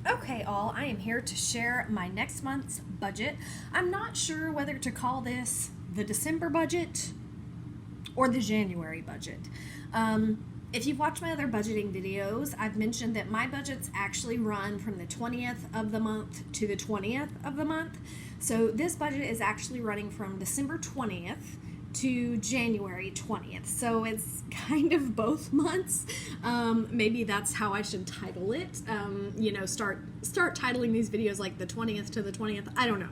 Okay, all, I am here to share my next month's budget. I'm not sure whether to call this the December budget or the January budget. If you've watched my other budgeting videos, I've mentioned that my budgets actually run from the 20th of the month to the 20th of the month. So this budget is actually running from December 20th to January 20th. So it's kind of both months. Maybe that's how I should title it. Start titling these videos like the 20th to the 20th. I don't know.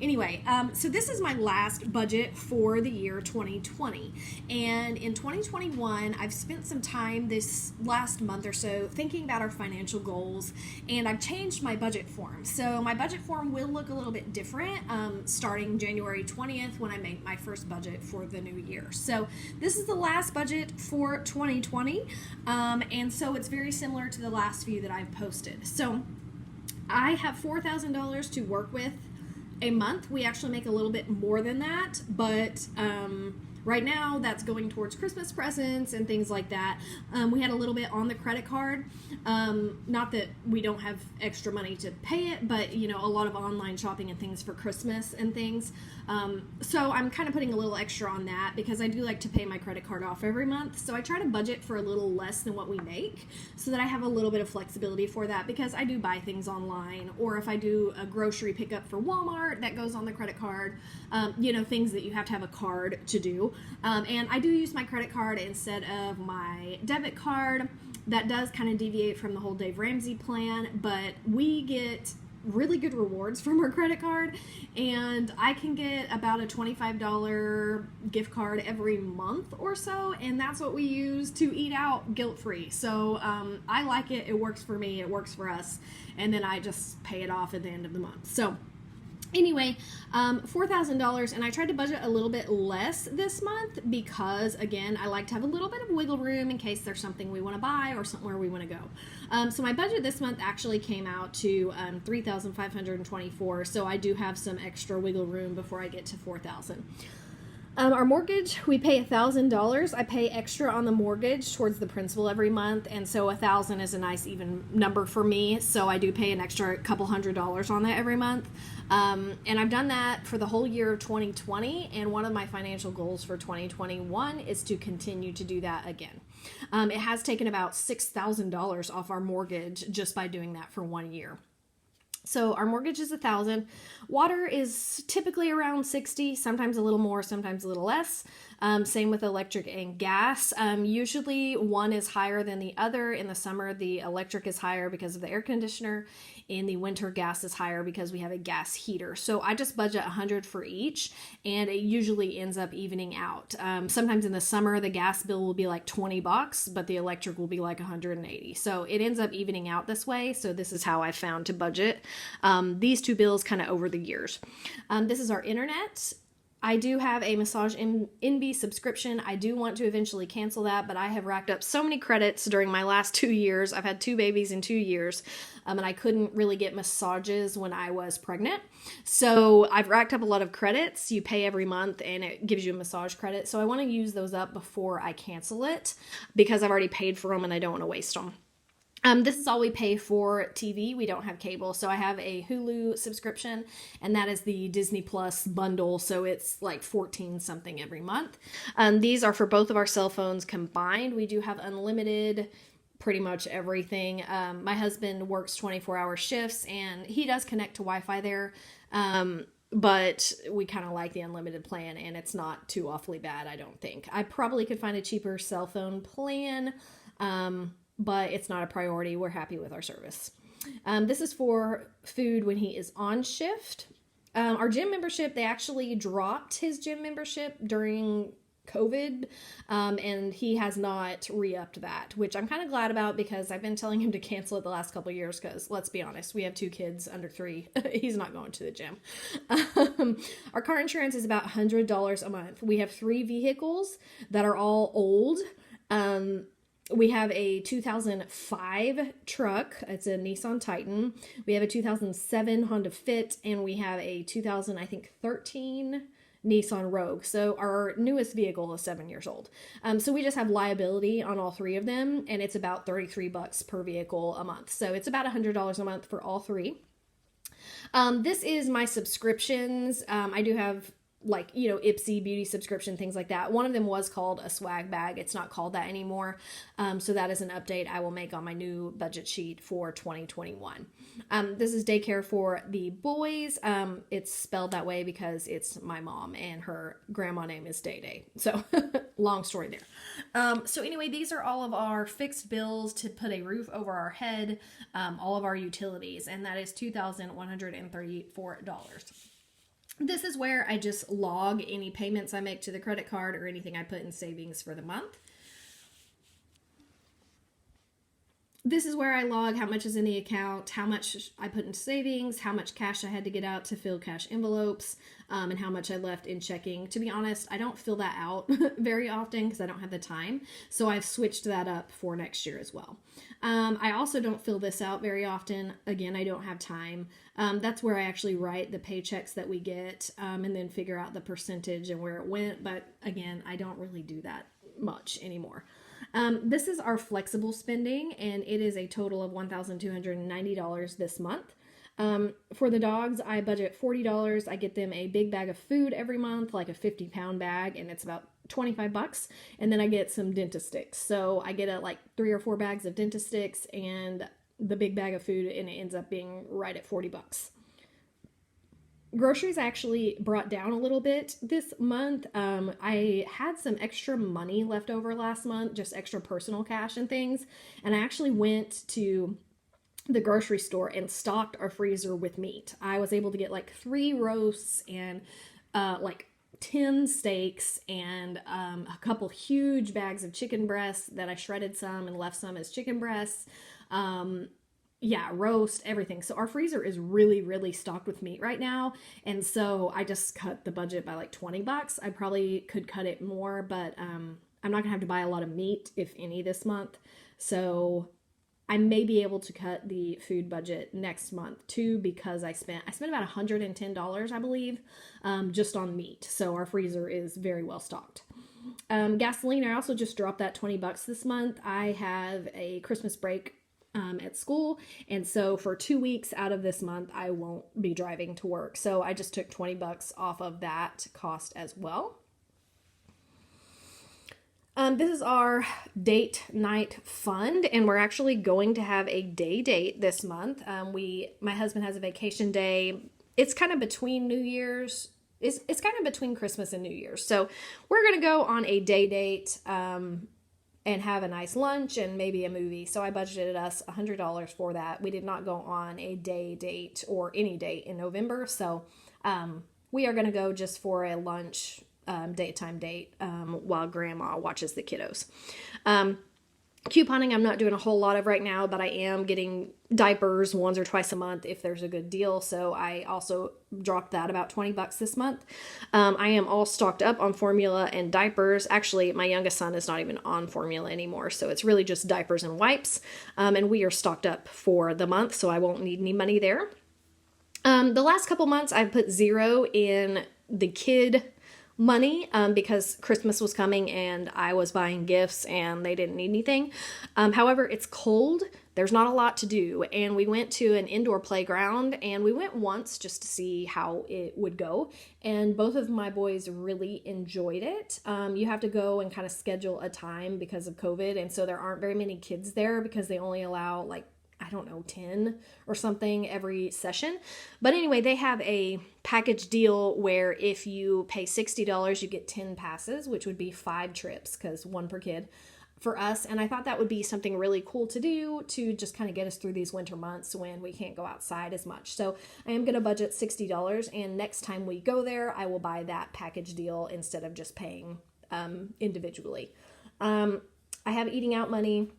Anyway, so this is my last budget for the year 2020. And in 2021, I've spent some time this last month or so thinking about our financial goals, and I've changed my budget form. So my budget form will look a little bit different starting January 20th when I make my first budget for the new year. So this is the last budget for 2020, and so it's very similar to the last few that I've posted. So I have $4,000 to work with a month. We actually make a little bit more than that, but right now that's going towards Christmas presents and things like that. We had a little bit on the credit card. Not that we don't have extra money to pay it, but a lot of online shopping and things for Christmas and things. So I'm kind of putting a little extra on that because I do like to pay my credit card off every month. So I try to budget for a little less than what we make so that I have a little bit of flexibility for that, because I do buy things online, or if I do a grocery pickup for Walmart, that goes on the credit card. Things that you have to have a card to do. And I do use my credit card instead of my debit card. That does kind of deviate from the whole Dave Ramsey plan, but we get really good rewards from our credit card, and I can get about a $25 gift card every month or so, and that's what we use to eat out guilt-free. So I like it. It works for me. It works for us. And then I just pay it off at the end of the month. So anyway, $4,000, and I tried to budget a little bit less this month because, again, I like to have a little bit of wiggle room in case there's something we want to buy or somewhere we want to go. So my budget this month actually came out to $3,524, so I do have some extra wiggle room before I get to $4,000. Our mortgage, we pay $1,000. I pay extra on the mortgage towards the principal every month, and so $1,000 is a nice even number for me. So I do pay an extra couple $100s on that every month, and I've done that for the whole year of 2020. And one of my financial goals for 2021 is to continue to do that again. It has taken about $6,000 off our mortgage just by doing that for 1 year. So our mortgage is $1,000. Water is typically around $60, sometimes a little more, sometimes a little less. Same with electric and gas. Usually one is higher than the other. In the summer, the electric is higher because of the air conditioner. In the winter, gas is higher because we have a gas heater. So I just budget $100 for each, and it usually ends up evening out. Sometimes in the summer, the gas bill will be like $20, but the electric will be like $180. So it ends up evening out this way. So this is how I found to budget these two bills kind of over the years. This is our internet. I do have a Massage Envy subscription. I do want to eventually cancel that, but I have racked up so many credits during my last 2 years. I've had 2 babies in 2 years, and I couldn't really get massages when I was pregnant. So I've racked up a lot of credits. You pay every month, and it gives you a massage credit. So I want to use those up before I cancel it because I've already paid for them, and I don't want to waste them. This is all we pay for TV. We don't have cable. So I have a Hulu subscription, and that is the Disney Plus bundle. So it's like 14 something every month. These are for both of our cell phones combined. We do have unlimited pretty much everything. My husband works 24-hour shifts, and he does connect to Wi-Fi there. But we kind of like the unlimited plan, and it's not too awfully bad, I don't think. I probably could find a cheaper cell phone plan, but it's not a priority. We're happy with our service. This is for food when he is on shift. Our gym membership, they actually dropped his gym membership during COVID, and he has not re-upped that, which I'm kind of glad about because I've been telling him to cancel it the last couple of years because, let's be honest, we have 2 kids under 3. He's not going to the gym. Our car insurance is about $100 a month. We have 3 vehicles that are all old. We have a 2005 truck. It's a Nissan Titan. We have a 2007 Honda Fit, and we have a 2013 Nissan Rogue. So our newest vehicle is 7 years old. So we just have liability on all three of them, and it's about $33 per vehicle a month. So it's about $100 a month for all three. This is my subscriptions. I do have like, Ipsy beauty subscription, things like that. One of them was called a swag bag. It's not called that anymore. So that is an update I will make on my new budget sheet for 2021. This is daycare for the boys. It's spelled that way because it's my mom and her grandma name is Day Day. So long story there. So anyway, these are all of our fixed bills to put a roof over our head, all of our utilities, and that is $2,134. This is where I just log any payments I make to the credit card or anything I put in savings for the month. This is where I log how much is in the account, how much I put into savings, how much cash I had to get out to fill cash envelopes, and how much I left in checking. To be honest, I don't fill that out very often because I don't have the time. So I've switched that up for next year as well. I also don't fill this out very often. Again, I don't have time. That's where I actually write the paychecks that we get, and then figure out the percentage and where it went. But again, I don't really do that much anymore. This is our flexible spending, and it is a total of $1,290 this month. For the dogs, I budget $40. I get them a big bag of food every month, like a 50-pound bag, and it's about $25. And then I get some dentist sticks. So I get like 3 or 4 bags of dentist sticks and the big bag of food, and it ends up being right at $40. Groceries actually brought down a little bit this month. I had some extra money left over last month, just extra personal cash and things. And I actually went to the grocery store and stocked our freezer with meat. I was able to get like 3 roasts and like 10 steaks and a couple huge bags of chicken breasts that I shredded some and left some as chicken breasts. Roast, everything. So our freezer is really, really stocked with meat right now. And so I just cut the budget by like $20. I probably could cut it more, but I'm not gonna have to buy a lot of meat, if any, this month. So I may be able to cut the food budget next month too, because I spent about $110, I believe, just on meat. So our freezer is very well stocked. Gasoline, I also just dropped that $20 this month. I have a Christmas break at school, and so for 2 weeks out of this month I won't be driving to work, so I just took $20 off of that cost as well. This is our date night fund, and we're actually going to have a day date this month. My husband has a vacation day. It's kind of between New Year's. It's kind of between Christmas and New Year's, so we're gonna go on a day date and have a nice lunch and maybe a movie. So I budgeted us $100 for that. We did not go on a day date or any date in November. So we are going to go just for a lunch daytime date while grandma watches the kiddos. Couponing, I'm not doing a whole lot of right now, but I am getting diapers once or twice a month if there's a good deal. So I also dropped that about $20 this month. I am all stocked up on formula and diapers. Actually, my youngest son is not even on formula anymore. So it's really just diapers and wipes. And we are stocked up for the month, so I won't need any money there. The last couple months, I've put 0 in the kid money because Christmas was coming and I was buying gifts and they didn't need anything. However, it's cold. There's not a lot to do. And we went to an indoor playground, and we went once just to see how it would go. And both of my boys really enjoyed it. You have to go and kind of schedule a time because of COVID. And so there aren't very many kids there because they only allow 10 or something every session. But anyway, they have a package deal where if you pay $60, you get 10 passes, which would be 5 trips because 1 per kid for us. And I thought that would be something really cool to do to just kind of get us through these winter months when we can't go outside as much. So I am going to budget $60, and next time we go there, I will buy that package deal instead of just paying individually. I have eating out money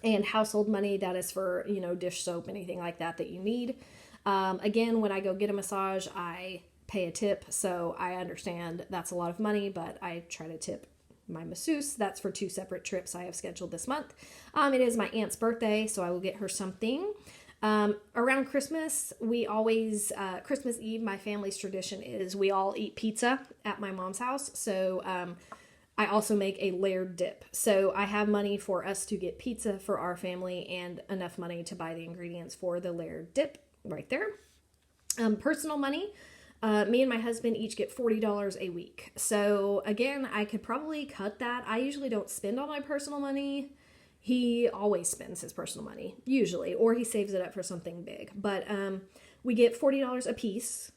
and household money that is for, dish soap, anything like that you need. Again, when I go get a massage, I pay a tip. So I understand that's a lot of money, but I try to tip my masseuse. That's for 2 separate trips I have scheduled this month. It is my aunt's birthday, so I will get her something. Around Christmas, we always, Christmas Eve, my family's tradition is we all eat pizza at my mom's house. So I also make a layered dip. So I have money for us to get pizza for our family and enough money to buy the ingredients for the layered dip right there. Personal money. Me and my husband each get $40 a week. So again, I could probably cut that. I usually don't spend all my personal money. He always spends his personal money, usually, or he saves it up for something big. But we get $40 a piece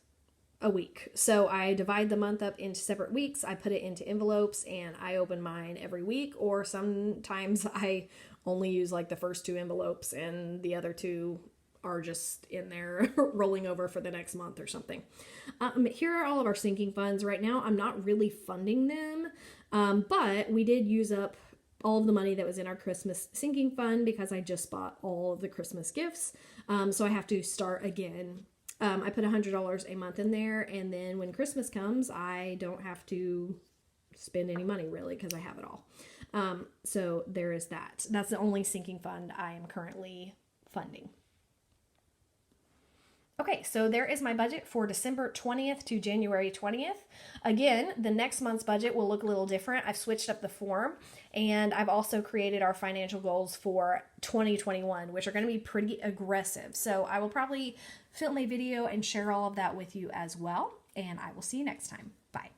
a week. So I divide the month up into separate weeks. I put it into envelopes and I open mine every week, or sometimes I only use like the first 2 envelopes and the other 2 are just in there rolling over for the next month or something. Here are all of our sinking funds. Right now, I'm not really funding them, but we did use up all of the money that was in our Christmas sinking fund because I just bought all of the Christmas gifts. So I have to start again. I put $100 a month in there, and then when Christmas comes, I don't have to spend any money really because I have it all. So there is that. That's the only sinking fund I am currently funding. Okay, so there is my budget for December 20th to January 20th. Again, the next month's budget will look a little different. I've switched up the form, and I've also created our financial goals for 2021, which are going to be pretty aggressive. So I will probably film a video and share all of that with you as well, and I will see you next time. Bye.